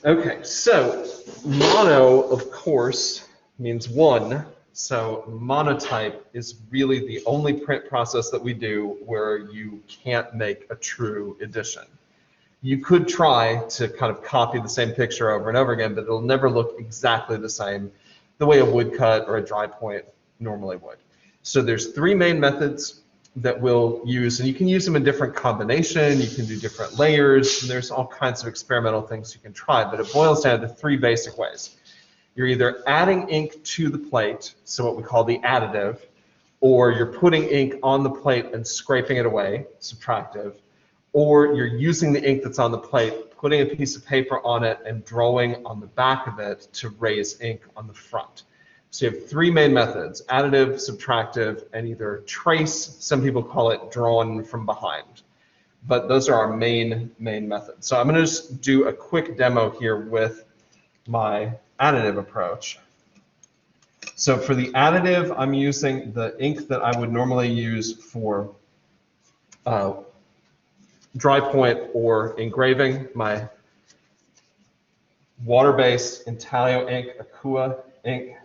Okay, so mono, of course, means one. So monotype is really the only print process that we do where you can't make a true edition. You could try to kind of copy the same picture over and over again, but it'll never look exactly the same the way a woodcut or a dry point normally would. So there's three main methods that we'll use, and you can use them in different combination, you can do different layers, and there's all kinds of experimental things you can try, but it boils down to three basic ways. You're either adding ink to the plate, so what we call the additive, or you're putting ink on the plate and scraping it away, subtractive, or you're using the ink that's on the plate, putting a piece of paper on it and drawing on the back of it to raise ink on the front. So you have three main methods: additive, subtractive, and either trace. Some people call it drawn from behind. But those are our main methods. So I'm going to just do a quick demo here with my additive approach. So for the additive, I'm using the ink that I would normally use for dry point or engraving, my water-based Intaglio ink, Aqua ink.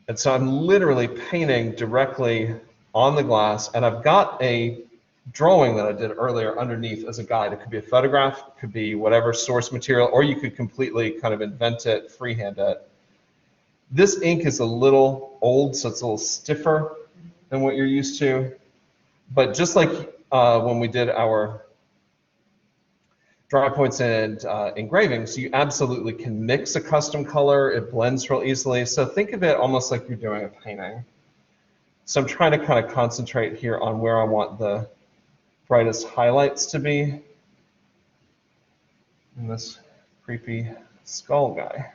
And so I'm literally painting directly on the glass, and I've got a drawing that I did earlier underneath as a guide. It could be a photograph, it could be whatever source material, or you could completely kind of invent it, freehand it. This ink is a little old, so it's a little stiffer than what you're used to. But just like when we did our dry points and engravings, you absolutely can mix a custom color. It blends real easily. So think of it almost like you're doing a painting. So I'm trying to kind of concentrate here on where I want the brightest highlights to be in this creepy skull guy.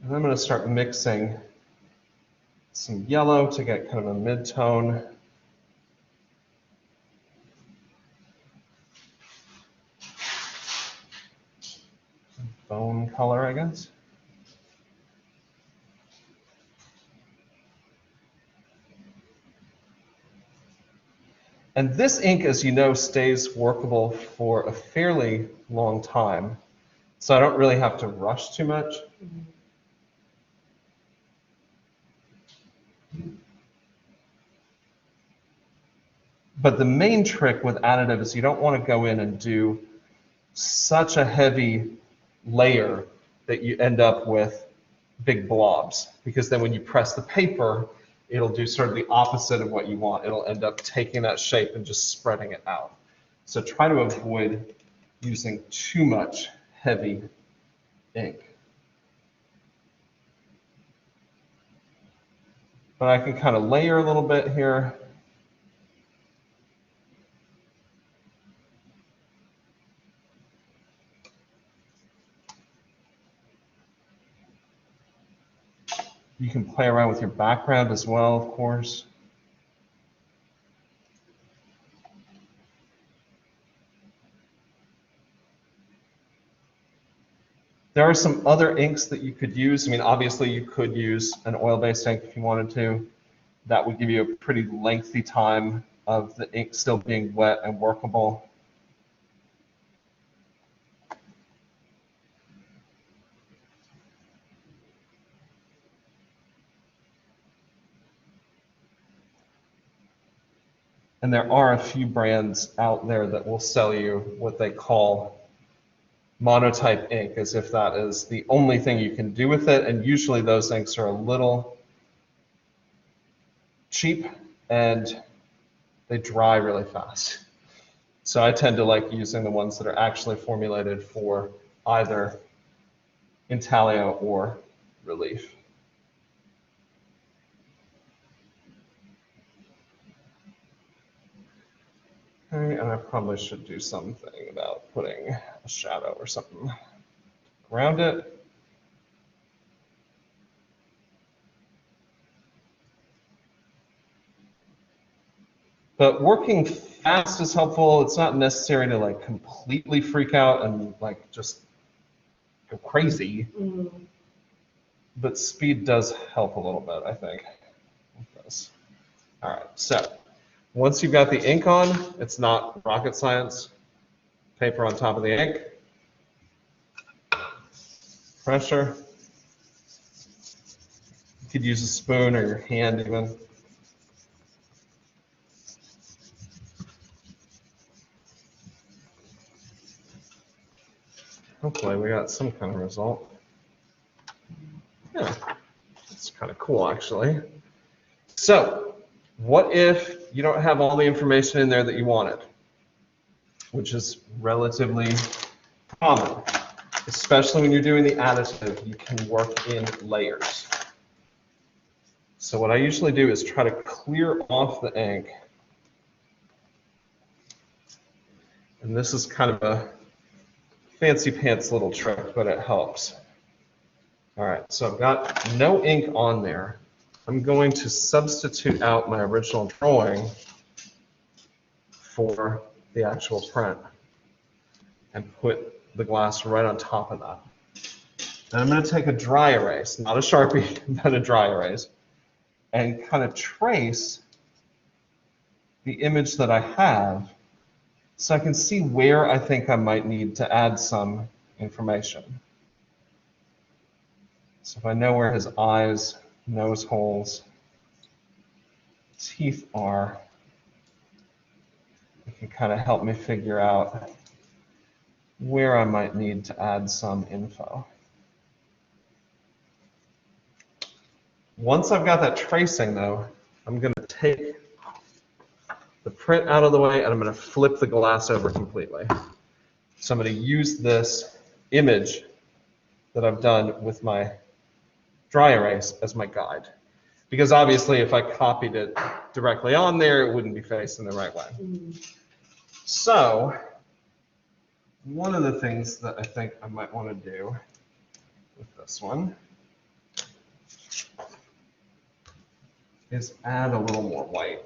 And I'm going to start mixing some yellow to get kind of a mid-tone. Bone color, I guess. And this ink, as you know, stays workable for a fairly long time. So I don't really have to rush too much. But the main trick with additive is you don't want to go in and do such a heavy layer that you end up with big blobs, because then when you press the paper, it'll do sort of the opposite of what you want. It'll end up taking that shape and just spreading it out. So try to avoid using too much heavy ink. But I can kind of layer a little bit here. You can play around with your background as well, of course. There are some other inks that you could use. I mean, obviously you could use an oil-based ink if you wanted to. That would give you a pretty lengthy time of the ink still being wet and workable. And there are a few brands out there that will sell you what they call monotype ink, as if that is the only thing you can do with it. And usually those inks are a little cheap and they dry really fast. So I tend to like using the ones that are actually formulated for either intaglio or relief. Okay, and I probably should do something about putting a shadow or something around it. But working fast is helpful. It's not necessary to like completely freak out and like just go crazy. Mm-hmm. But speed does help a little bit, I think. With this. All right, so Once you've got the ink on, it's not rocket science. Paper on top of the ink. Pressure. You could use a spoon or your hand even. Hopefully we got some kind of result. Yeah, it's kind of cool actually. So, what if you don't have all the information in there that you wanted? Which is relatively common, especially when you're doing the additive. You can work in layers. So what I usually do is try to clear off the ink. And this is kind of a fancy pants little trick, but it helps. All right, so I've got no ink on there. I'm going to substitute out my original drawing for the actual print and put the glass right on top of that. Then I'm going to take a dry erase, not a Sharpie, but a dry erase, and kind of trace the image that I have so I can see where I think I might need to add some information. So if I know where his eyes, nose holes, teeth are, it can kind of help me figure out where I might need to add some info. Once I've got that tracing though, I'm going to take the print out of the way and I'm going to flip the glass over completely. So I'm going to use this image that I've done with my dry erase as my guide. Because obviously if I copied it directly on there, it wouldn't be facing the right way. So one of the things that I think I might want to do with this one is add a little more white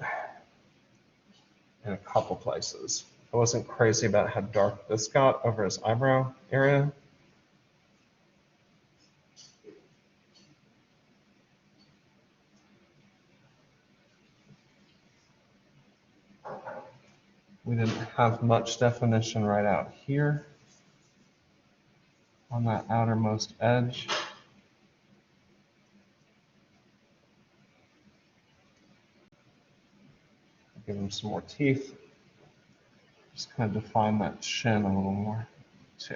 in a couple places. I wasn't crazy about how dark this got over his eyebrow area. We didn't have much definition right out here on that outermost edge. Give him some more teeth. Just kind of define that chin a little more too.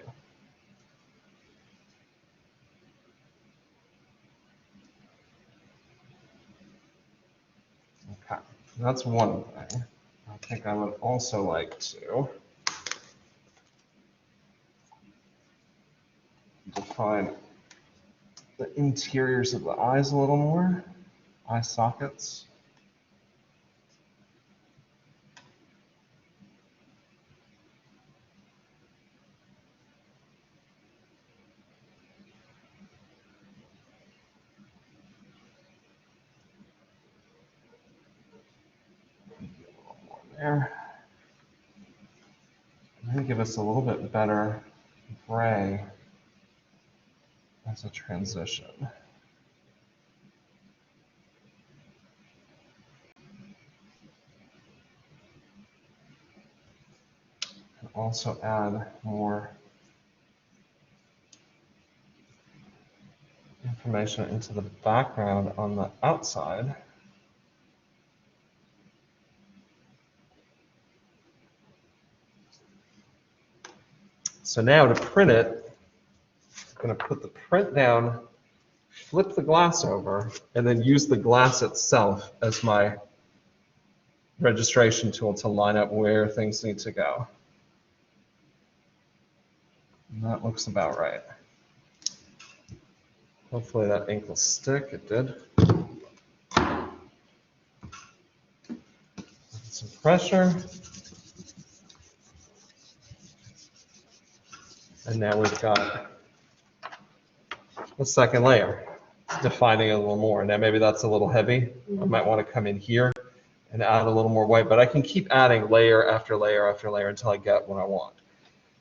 Okay, that's one thing. I think I would also like to define the interiors of the eyes a little more, eye sockets. There. I'm going to give us a little bit better gray as a transition. And also add more information into the background on the outside. So now to print it, I'm going to put the print down, flip the glass over, and then use the glass itself as my registration tool to line up where things need to go. And that looks about right. Hopefully that ink will stick. It did. Some pressure. And now we've got the second layer, defining it a little more. Now maybe that's a little heavy. I might want to come in here and add a little more white, but I can keep adding layer after layer after layer until I get what I want.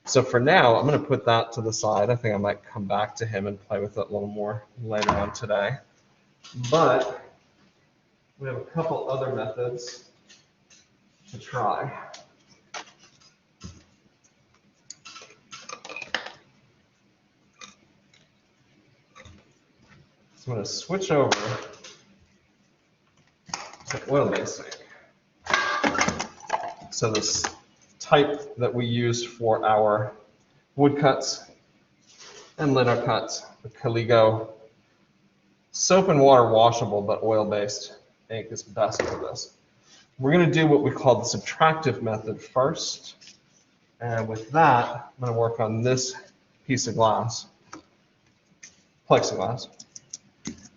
So for now, I'm going to put that to the side. I think I might come back to him and play with it a little more later on today. But we have a couple other methods to try. So I'm going to switch over to oil-based ink. So this type that we use for our woodcuts and lino cuts, the Caligo. Soap and water washable, but oil-based ink is best for this. We're going to do what we call the subtractive method first. And with that, I'm going to work on this piece of glass, plexiglass.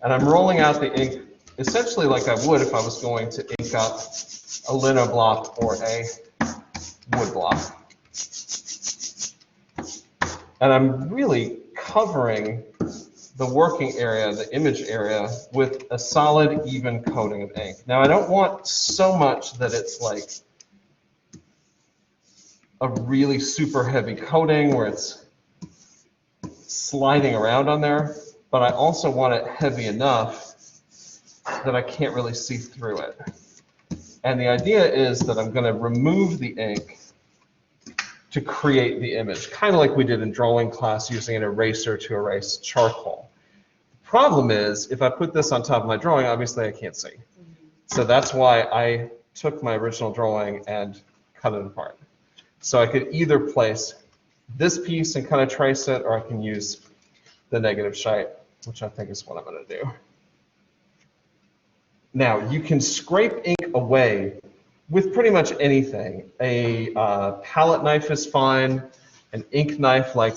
And I'm rolling out the ink essentially like I would if I was going to ink up a lino block or a wood block. And I'm really covering the working area, the image area, with a solid, even coating of ink. Now, I don't want so much that it's like a really super heavy coating where it's sliding around on there, but I also want it heavy enough that I can't really see through it. And the idea is that I'm going to remove the ink to create the image, kind of like we did in drawing class using an eraser to erase charcoal. The problem is, if I put this on top of my drawing, obviously I can't see. So that's why I took my original drawing and cut it apart. So I could either place this piece and kind of trace it, or I can use the negative shape, which I think is what I'm going to do. Now, you can scrape ink away with pretty much anything. A palette knife is fine. An ink knife like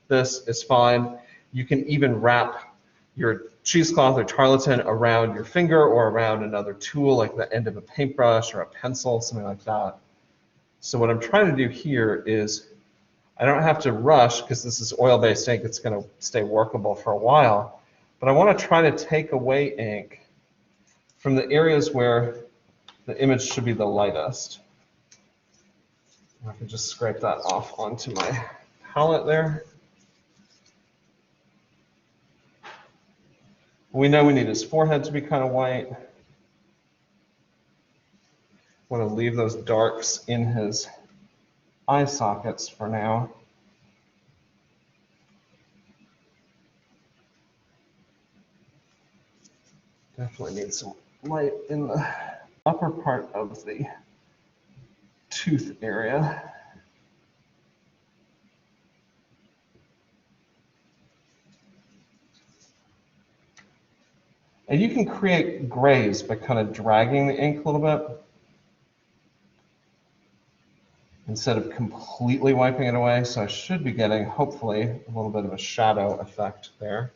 this is fine. You can even wrap your cheesecloth or tarlatan around your finger or around another tool like the end of a paintbrush or a pencil, something like that. So what I'm trying to do here is, I don't have to rush because this is oil-based ink. It's going to stay workable for a while. But I want to try to take away ink from the areas where the image should be the lightest. I can just scrape that off onto my palette there. We know we need his forehead to be kind of white. Want to leave those darks in his eye sockets for now. Definitely need some light in the upper part of the tooth area. And you can create grays by kind of dragging the ink a little bit instead of completely wiping it away. So I should be getting, hopefully, a little bit of a shadow effect there.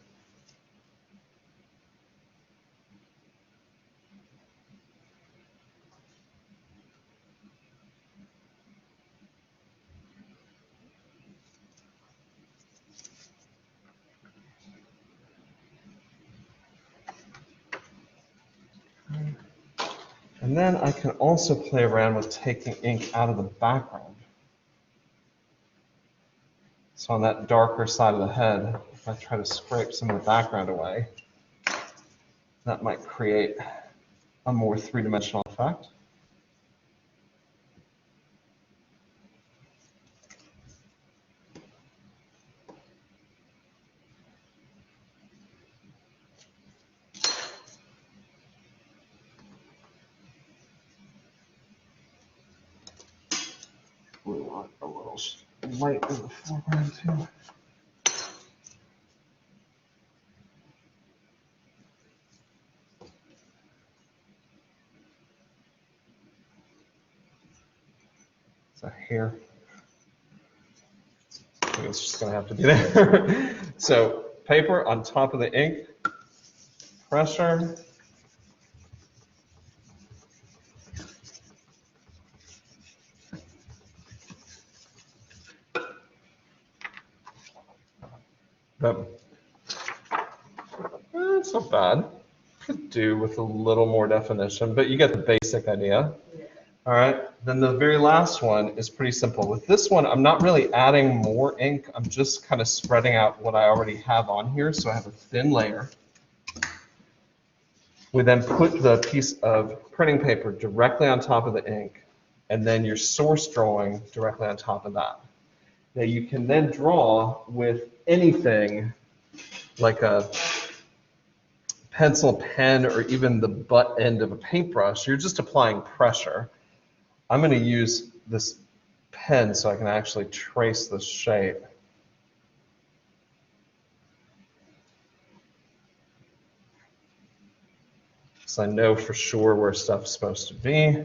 And then I can also play around with taking ink out of the background. So on that darker side of the head, if I try to scrape some of the background away, that might create a more three-dimensional effect. We want a little light in the foreground too. It's a hair. I think it's just going to have to be there. So paper on top of the ink, pressure. It's not bad. Could do with a little more definition, but you get the basic idea. Yeah. All right, then the very last one is pretty simple. With this one, I'm not really adding more ink. I'm just kind of spreading out what I already have on here, so I have a thin layer. We then put the piece of printing paper directly on top of the ink, and then your source drawing directly on top of that. Now you can then draw with anything like a pencil, pen, or even the butt end of a paintbrush. You're just applying pressure. I'm going to use this pen so I can actually trace the shape. So I know for sure where stuff's supposed to be,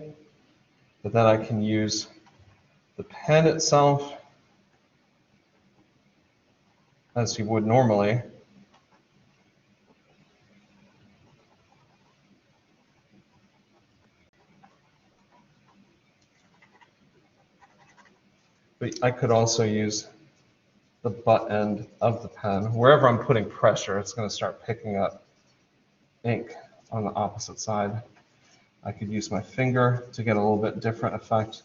but then I can use the pen itself as you would normally. But I could also use the butt end of the pen. Wherever I'm putting pressure, it's going to start picking up ink on the opposite side. I could use my finger to get a little bit different effect.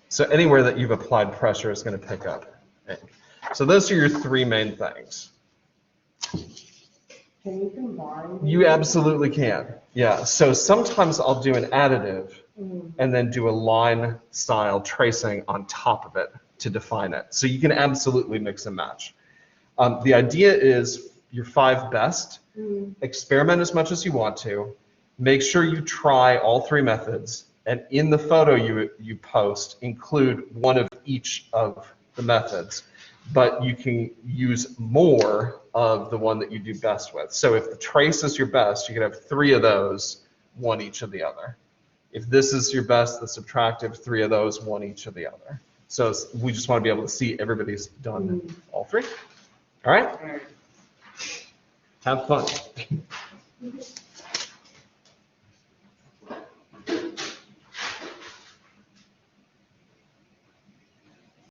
So anywhere that you've applied pressure is going to pick up ink. So those are your three main things. Can you combine? You absolutely can. Yeah. So sometimes I'll do an additive and then do a line style tracing on top of it to define it. So you can absolutely mix and match. The idea is your 5 best. Experiment as much as you want to. Make sure you try all 3 methods. And in the photo you post, include one of each of the methods. But you can use more of the one that you do best with. So if the trace is your best, you can have 3 of those, 1 each of the other. If this is your best, the subtractive, 3 of those, 1 each of the other. So we just want to be able to see everybody's done all 3. All right? Have fun.